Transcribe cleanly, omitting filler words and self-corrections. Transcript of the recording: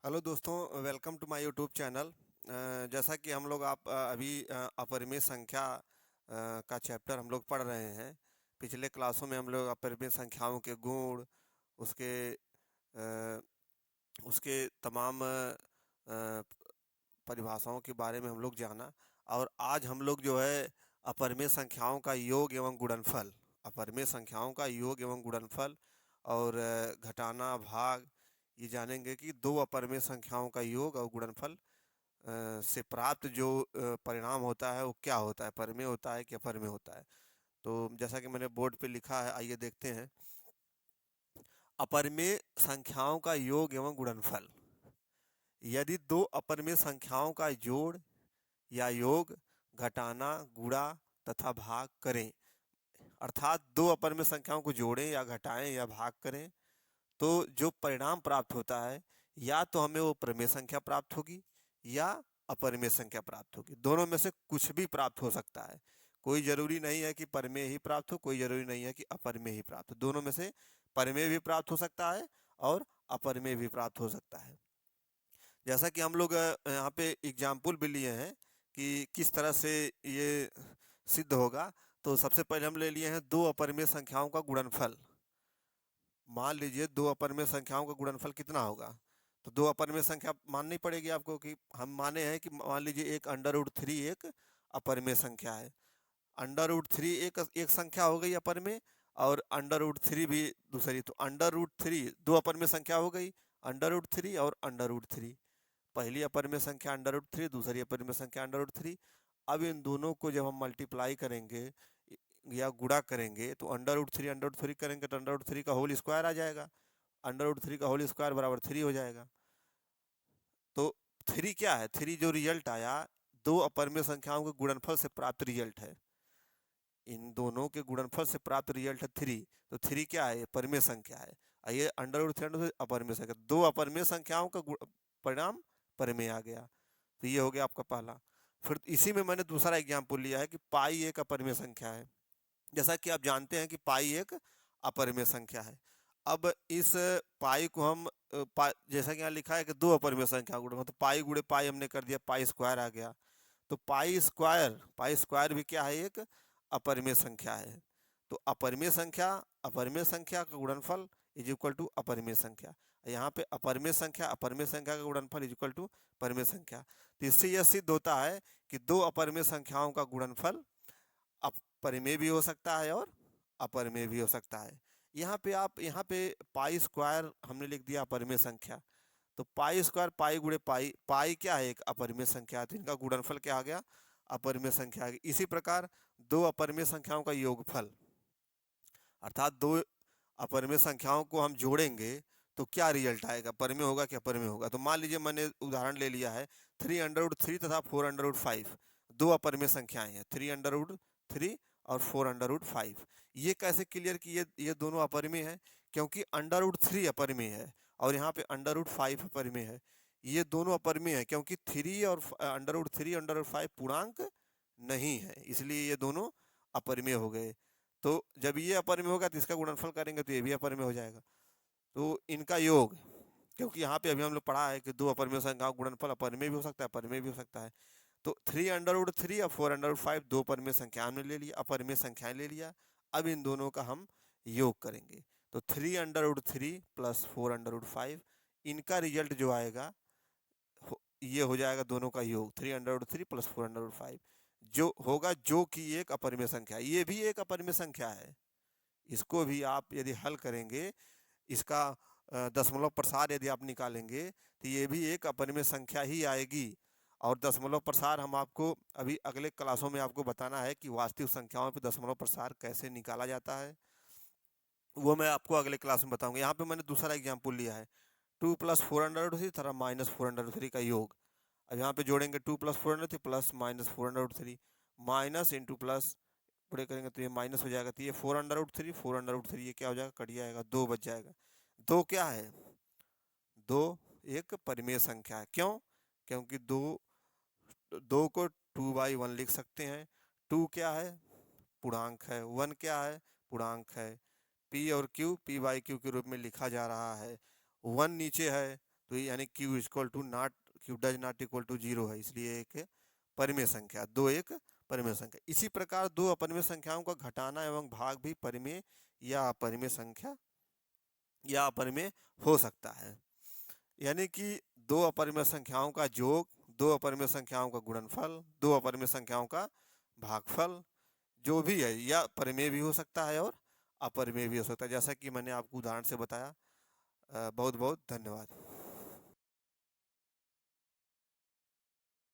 Hello दोस्तों, welcome to my YouTube channel. जैसा कि हम लोग अभी अपरिमेय संख्या का चैप्टर हम लोग पढ़ रहे हैं। पिछले क्लासों में हम लोग अपरिमेय संख्याओं के गुण, उसके अ, उसके तमाम परिभाषाओं के बारे में हम लोग जाना। और आज हम लोग जो है अपरिमेय संख्याओं का योग एवं गुणनफल, अपरिमेय संख्याओं का योग एवं गुणनफल और घटाना भाग, ये जानेंगे कि दो अपरिमेय संख्याओं का योग और गुणनफल से प्राप्त जो परिणाम होता है वो क्या होता है, परिमेय होता है कि अपरिमेय होता है। तो जैसा कि मैंने बोर्ड पे लिखा है, आइए देखते हैं। अपरिमेय संख्याओं का योग एवं गुणनफल। यदि दो अपरिमेय संख्याओं का जोड़ या योग, घटाना, गुणा तथा भाग करें, अर्थात दो अपरिमेय संख्याओं को जोड़ें या घटाएं या भाग करें, तो जो परिणाम प्राप्त होता है, या तो हमें वो परिमेय संख्या प्राप्त होगी या अपरिमेय संख्या प्राप्त होगी। दोनों में से कुछ भी प्राप्त हो सकता है। कोई जरूरी नहीं है कि परिमेय ही प्राप्त हो, कोई जरूरी नहीं है कि अपरिमेय ही प्राप्त हो। दोनों में से परिमेय भी प्राप्त हो सकता है और अपरिमेय भी प्राप्त हो सकता है। जैसा कि हम लोग यहाँ पे एग्जाम्पल भी लिए हैं कि किस तरह से ये सिद्ध होगा। तो सबसे पहले हम ले लिए हैं दो अपरिमेय संख्याओं का गुणनफल। मान लीजिए दो अपरिमेय संख्याओं का गुणनफल कितना होगा। तो दो अपरिमेय संख्या माननी पड़ेगी आपको कि हम माने हैं कि मान लीजिए एक अंडर रूट थ्री एक अपरिमेय संख्या है। अंडर रूट थ्री एक एक संख्या हो गई अपरिमेय, और अंडर रूट थ्री भी दूसरी। तो अंडर रूट थ्री दो अपरिमेय संख्या हो गई, अंडर रूट थ्री और अंडर रूट थ्री। पहली अपरिमेय संख्या अंडर रूट थ्री, दूसरी अपरिमेय संख्या अंडर रूट थ्री। अब इन दोनों को जब हम मल्टीप्लाई करेंगे या गुणा करेंगे, तो अंडर रूट थ्री करेंगे तो अंडर रूट थ्री का होल स्क्वायर आ जाएगा। अंडर रूट थ्री का होल स्क्वायर बराबर थ्री हो जाएगा। तो थ्री क्या है? थ्री जो रिजल्ट आया, दो अपरिमेय संख्याओं के गुणनफल से प्राप्त रिजल्ट है। इन दोनों के गुणनफल से प्राप्त रिजल्ट है थ्री। तो थ्री क्या है? परिमेय संख्या है। और ये अंडर रूट थ्री अपरिमेय संख्या, दो अपरिमेय संख्याओं का परिणाम परिमेय आ गया। तो ये हो गया आपका पहला। फिर इसी में मैंने दूसरा एग्जाम्पल लिया है कि पाई एक अपरिमेय संख्या है। जैसा कि आप जानते हैं कि पाई एक अपरिमेय संख्या है। अब इस पाई को हम जैसा कि यहाँ लिखा है कि दो अपरिमेय संख्या गुणा, तो पाई गुणे पाई हमने कर दिया, पाई स्क्वायर आ गया। तो पाई स्क्वायर भी क्या है? एक अपरिमेय संख्या है। तो अपरिमेय संख्या का गुणनफल इज इक्वल टू अपरिमेय संख्या। यहाँ पे अपरिमेय संख्या का गुणनफल इज इक्वल टू परिमेय संख्या। तो इससे यह सिद्ध होता है कि दो अपरिमेय संख्याओं का गुणनफल परिमेय भी हो सकता है और अपरिमेय भी हो सकता है। यहाँ पे पाई स्क्वायर हमने लिख दिया अपरिमेय संख्या। तो पाई स्क्वायर पाई गुणे पाई, पाई क्या है? एक अपरिमेय संख्या, तो इनका गुणनफल क्या आ गया? अपरिमेय संख्या आ गई। इसी प्रकार दो अपरिमेय संख्याओं का योगफल, अर्थात दो अपरिमेय संख्याओं को हम जोड़ेंगे तो क्या रिजल्ट आएगा? परिमेय होगा कि अपरिमेय होगा? तो मान लीजिए मैंने उदाहरण ले लिया है थ्री अंडर रूट थ्री तथा फोर अंडर रूट फाइव। दो अपरिमेय संख्याएं हैं, थ्री अंडर रूट थ्री और फोर अंडर रूट फाइव। ये कैसे क्लियर कि ये दोनों अपरिमेय है? क्योंकि अंडर रूट थ्री अपरिमेय है और यहाँ पे अंडर रूट फाइव अपरिमेय है। ये दोनों अपरिमेय है क्योंकि थ्री और अंडर रूट फाइव पूर्णांक नहीं है, इसलिए ये दोनों अपरिमेय हो गए। तो जब ये अपरिमेय होगा तो इसका गुणनफल करेंगे तो ये भी अपरिमेय हो जाएगा। तो इनका योग, क्योंकि यहाँ पे अभी हम लोग पढ़ा है कि दो अपरिमेय संख्याओं का गुणनफल अपरिमेय भी हो सकता है, परिमेय भी हो सकता है। तो थ्री अंडर रूट थ्री और फोर अंडर रूट फाइव दो परिमेय संख्या हमने ले लिया, अपरिमेय संख्याएं ले लिया। अब इन दोनों का हम योग करेंगे। तो three under root three plus four under root five, इनका रिजल्ट जो आएगा ये हो जाएगा दोनों का योग, three under root three plus four under root five जो होगा, जो कि एक अपरिमेय संख्या है। ये भी एक अपरिमेय संख्या है। इसको भी आप यदि हल करेंगे, इसका दशमलव प्रसार यदि आप निकालेंगे, तो ये भी एक अपरिमेय संख्या ही आएगी। और दशमलव प्रसार हम आपको अभी अगले क्लासों में आपको बताना है कि वास्तविक संख्याओं पे दशमलव प्रसार कैसे निकाला जाता है, वो मैं आपको अगले क्लास में बताऊंगा। यहाँ पे मैंने दूसरा एग्जाम्पल लिया है, two plus four under three तथा माइनस फोर अंडर थ्री का योग। अब यहाँ पे जोड़ेंगे two plus four under three plus minus four under three, minus into plus पूरे करेंगे तो ये माइनस हो जाएगा। तो ये फोर अंडर रूट थ्री ये क्या हो जाएगा? कट जाएगा, दो बच जाएगा। दो क्या है? दो एक परिमेय संख्या है। क्यों? क्योंकि दो दो को टू बाई वन लिख सकते हैं। टू क्या है? पूर्णांक है। वन क्या है? पूर्णांक है। पी और क्यू पी बाई क्यू के रूप में लिखा जा रहा है। वन नीचे है तो ये यानी q equal to not, q does not equal to 0 है, इसलिए एक परिमेय संख्या, दो एक परिमेय संख्या। इसी प्रकार दो अपरिमेय संख्याओं का घटाना एवं भाग भी परिमेय या अपरिमेय संख्या या अपरिमेय हो सकता है। यानी कि दो अपरिमेय संख्याओं का योग, दो अपरिमेय संख्याओं का गुणनफल, दो अपरिमेय संख्याओं का भागफल जो भी है, या परिमेय भी हो सकता है और अपरिमेय भी हो सकता है, जैसा कि मैंने आपको उदाहरण से बताया। बहुत बहुत धन्यवाद।